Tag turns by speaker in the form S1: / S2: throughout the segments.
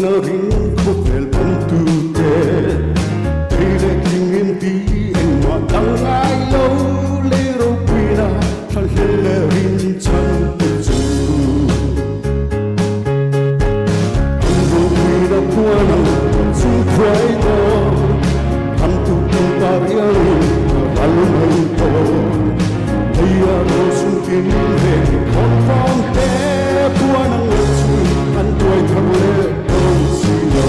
S1: na rin ko tel pantute Tile kingin ti en matang ay lâu lero pina Thal hele rin chan tu Ang ro pina puanang su kway to Ang tukang pariyarin alumay to Daya ro sunkin he kon fonte puanang su Ang tuay karle on sino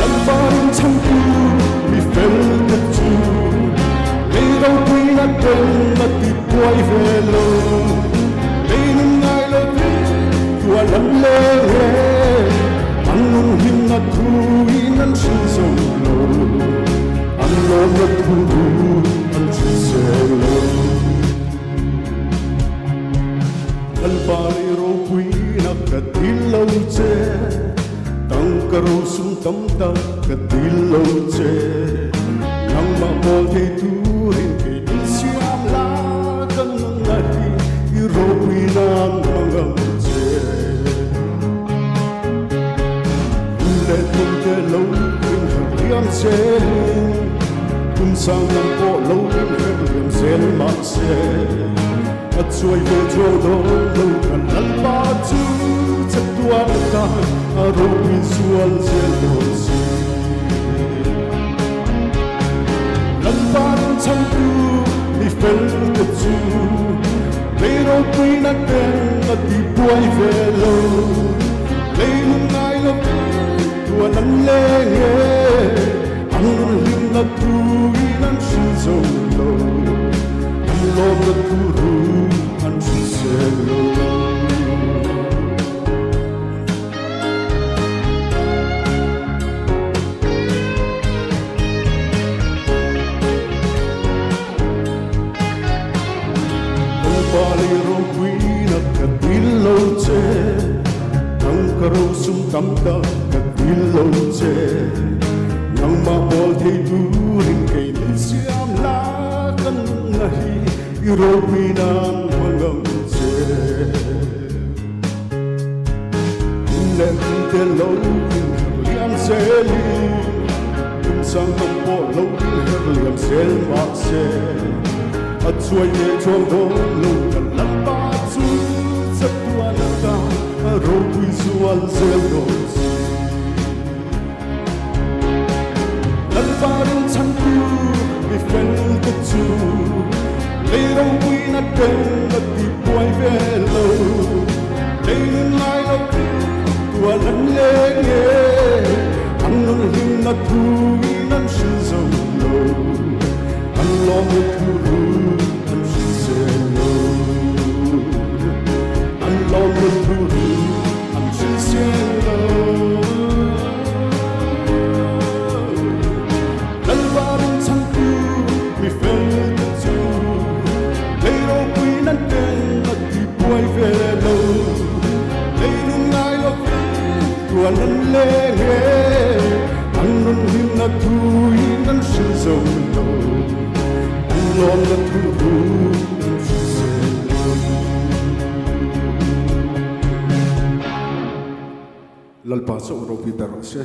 S1: Ang paring champu mi fel te tu Leiro pina ten mati puay velo Leinun ngay lo vi tua lam le Anong hinatuin ang sinsolo Anong natuloy ang sinselo Ang paliro ko'y nakadilaw tse Tang karusong tamtang kadilaw tse Nang mabolde turin kay siyam lagang ng nahi Iro'y ng mga tse Tunte lâu in heriam sen Kun sang nam po lâu in heriam sen mak se At suay ve cho do lâu kan lal pa tu Chat tuan ta aro in sual sen do si Lal pa rin cham tu ni fel ke tu Leiro kui na ten at di buay ve lâu Leiro ngai lo Tua nang lenge Ang lim na tuwin ang sinzolo Ang lom na turu ang sinselo Ang paliro queen at kadilaw tse Ang karusong tamda kadilaw tse Nang mabol kay turing kay siyam lakan nahi Iro'y ng mga tse Lente low in herliam seli Kunsang kampo low in herliam sel makse At suay ye chong do low kalang patsu Sa tuwa na ta Aro'y sual sel dosi Paring champu mi fel ke tu Leiro kui na ten at di buay velo Leilun ay lo tua lang lenge Anong him na tuwin ang sinzolo Ang lom na turu ang sinselo Ang lom na turu ang sinselo Walang lenge Anong hinatuin ang sinsolo Ang lom na turu ang sinselo Lalpasa Uro Pidarose